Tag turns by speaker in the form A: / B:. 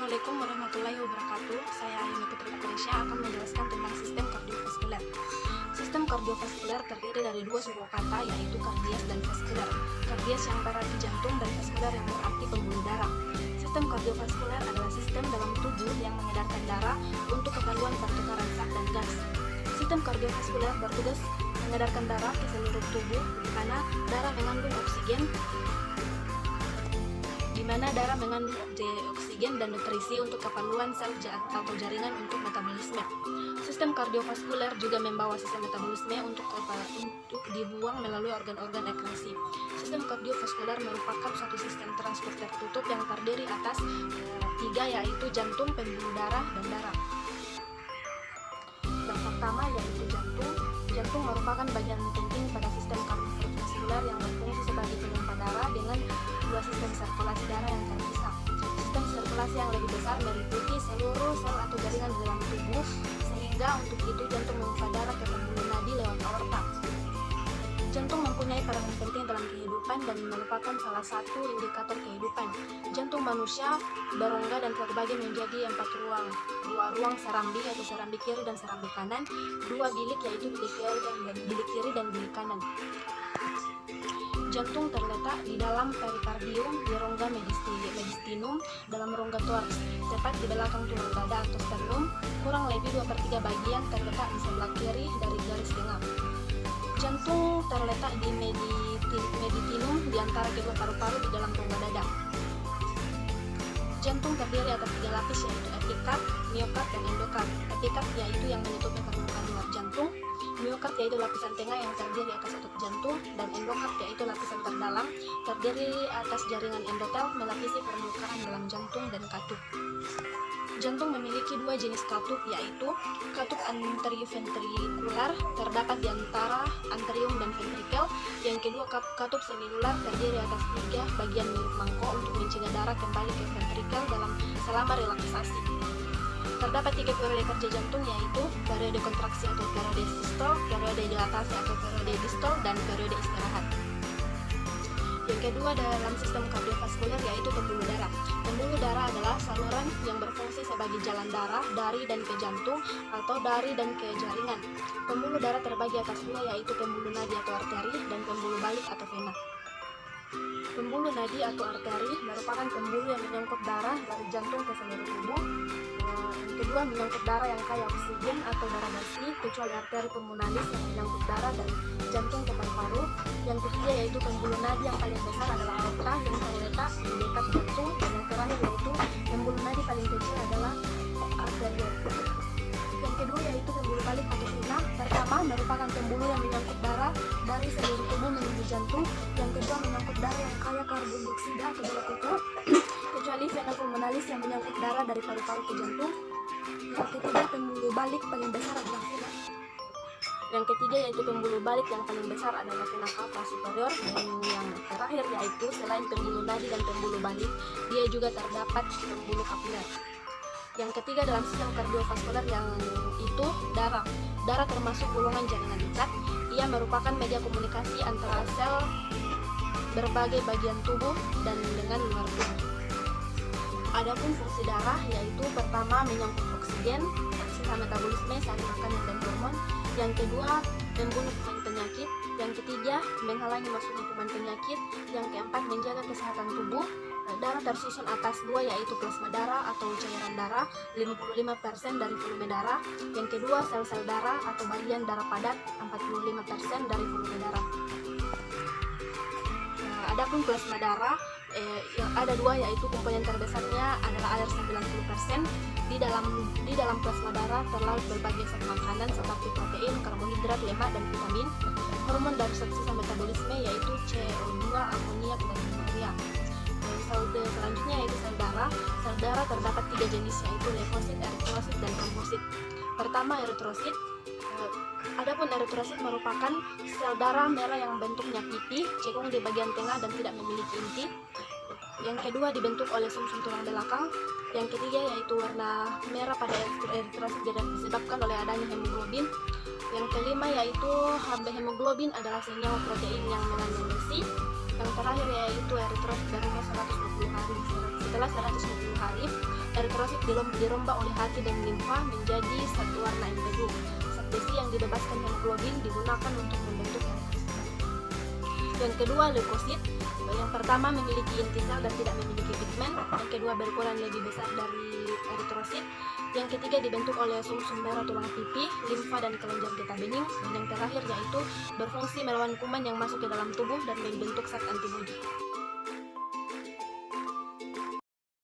A: Assalamualaikum warahmatullahi wabarakatuh. Saya Ayumi Putri Patricia akan menjelaskan tentang sistem kardiovaskuler. Sistem kardiovaskuler terdiri dari dua suku kata, yaitu kardias dan vaskuler. Kardias yang berarti jantung dan vaskuler yang berarti pembuluh darah. Sistem kardiovaskuler adalah sistem dalam tubuh yang mengedarkan darah untuk keperluan pertukaran zat dan gas. Sistem kardiovaskuler bertugas mengedarkan darah ke seluruh tubuh, di mana darah mengandung oksigen dan nutrisi untuk keperluan sel atau jaringan untuk metabolisme. Sistem kardiovaskuler juga membawa sistem metabolisme untuk dibuang melalui organ-organ ekskresi. Sistem kardiovaskuler merupakan suatu sistem transport tertutup yang terdiri atas tiga, yaitu jantung, pembuluh darah, dan darah. Yang pertama yaitu jantung. Jantung merupakan bagian penting pada sistem kardiovaskuler yang berfungsi sebagai penyumpat darah dengan dua sistem sirkulasi darah yang terpisah. Sistem sirkulasi yang lebih besar meliputi seluruh sel atau jaringan di dalam tubuh, sehingga untuk itu jantung memompa darah ke pembuluh nadi lewat aorta. Jantung mempunyai peranan penting dalam kehidupan dan merupakan salah satu indikator kehidupan. Jantung manusia berongga dan terbagi menjadi 4 ruang. 2 ruang serambi atau serambi kiri dan serambi kanan, 2 bilik yaitu bilik kiri dan bilik kanan. Jantung terletak di dalam perikardium, di rongga mediastinum, dalam rongga thorax, tepat di belakang tulang dada atau sternum. Kurang lebih 2/3 bagian terletak di sebelah kiri dari garis tengah. Jantung terletak di mediastinum di antara kedua paru-paru di dalam rongga dada. Jantung terdiri atas 3 lapis, yaitu epikard, miokard, dan endokard. Epikard yaitu yang menutupi permukaan luar jantung, miokard yaitu lapisan tengah yang terdiri atas otot jantung, dan endokard yaitu lapisan terdalam terdiri atas jaringan endotel melapisi permukaan dalam jantung dan katup. Jantung memiliki 2 jenis katup, yaitu katup anterioventrikular terdapat di antara anterium dan ventrikel. Yang kedua katup semilular terdiri atas 3 bagian mirip mangkok untuk mencegah darah kembali ke ventrikel selama relaksasi. Terdapat 3 periode kerja jantung, yaitu periode kontraksi atau periode sistol, periode dilatasi atau periode distol, dan periode istirahat. Yang kedua dalam sistem kardiovaskuler yaitu pembuluh darah. Pembuluh darah adalah saluran yang berfungsi sebagai jalan darah dari dan ke jantung atau dari dan ke jaringan. Pembuluh darah terbagi atas 2, yaitu pembuluh nadi atau arteri dan pembuluh balik atau vena. Pembuluh nadi atau arteri merupakan pembuluh yang menyangkut darah dari jantung ke seluruh tubuh. Yang kedua, menyangkut darah yang kaya oksigen atau darah bersih, kecuali arteri pulmonalis yang menyangkut darah dari jantung ke paru-paru. Yang ketiga yaitu pembuluh nadi yang paling besar adalah aorta yang terletak di dekat jantung, dan yang terakhir yaitu pembuluh nadi paling kecil adalah arteriol. Yang kedua yaitu pembuluh balik atau vena. Pertama merupakan pembuluh yang menyangkut darah dari seluruh tubuh menuju jantung. Yang kedua menyangkut darah yang kaya karbon dioksida atau darah kotor, kecuali vena pulmonalis yang menyangkut darah dari paru-paru ke jantung. Yang ketiga pembuluh balik paling besar adalah vena. Yang ketiga yaitu pembuluh balik yang paling besar adalah vena cava superior, dan yang terakhir yaitu selain pembuluh nadi dan pembuluh balik, dia juga terdapat pembuluh kapiler. Yang ketiga dalam sistem kardiovaskuler yang itu darah. Darah termasuk golongan jaringan dekat. Ia merupakan media komunikasi antara sel berbagai bagian tubuh dan dengan luar tubuh. Adapun fungsi darah yaitu pertama menyangkut oksigen, sisa metabolisme, saat makanan dan hormon. Yang kedua membunuh kuman penyakit. Yang ketiga menghalangi masuknya kuman penyakit. Yang keempat menjaga kesehatan tubuh. Darah tersusun atas 2, yaitu plasma darah atau cairan darah 55% dari volume darah. Yang kedua sel-sel darah atau bagian darah padat 45% dari volume darah. Adapun plasma darah yang ada 2, yaitu komponen terbesarnya adalah air 90%. Di dalam plasma darah terlarut berbagai zat makanan seperti protein, karbohidrat, lemak, dan vitamin. Hormon dari sisa metabolisme yaitu CO2, amoniak, dan urea. Selanjutnya yaitu sel darah. Sel darah terdapat 3 jenis, yaitu leukosit, eritrosit, dan trombosit. Pertama eritrosit. Adapun eritrosit merupakan sel darah merah yang bentuknya pipih, cekung di bagian tengah dan tidak memiliki inti. Yang kedua dibentuk oleh sumsum tulang belakang. Yang ketiga yaitu warna merah pada eritrosit disebabkan oleh adanya hemoglobin. Yang kelima yaitu hemoglobin adalah senyawa protein yang mengandung besi. Yang terakhir yaitu eritrosit berumur 120 hari. Setelah 120 hari, Eritrosit dirombak oleh hati dan limfa menjadi satu warna empedu. Zat besi yang dibebaskan hemoglobin digunakan untuk membentuk eritrosit. Yang kedua, leukosit. Yang pertama memiliki inti sel dan tidak memiliki pigmen. Yang kedua berukuran lebih besar dari eritrosit. Yang ketiga dibentuk oleh sumsum merah tulang pipi, limfa dan kelenjar getah bening. Dan yang terakhir yaitu berfungsi melawan kuman yang masuk ke dalam tubuh dan membentuk zat antibodi.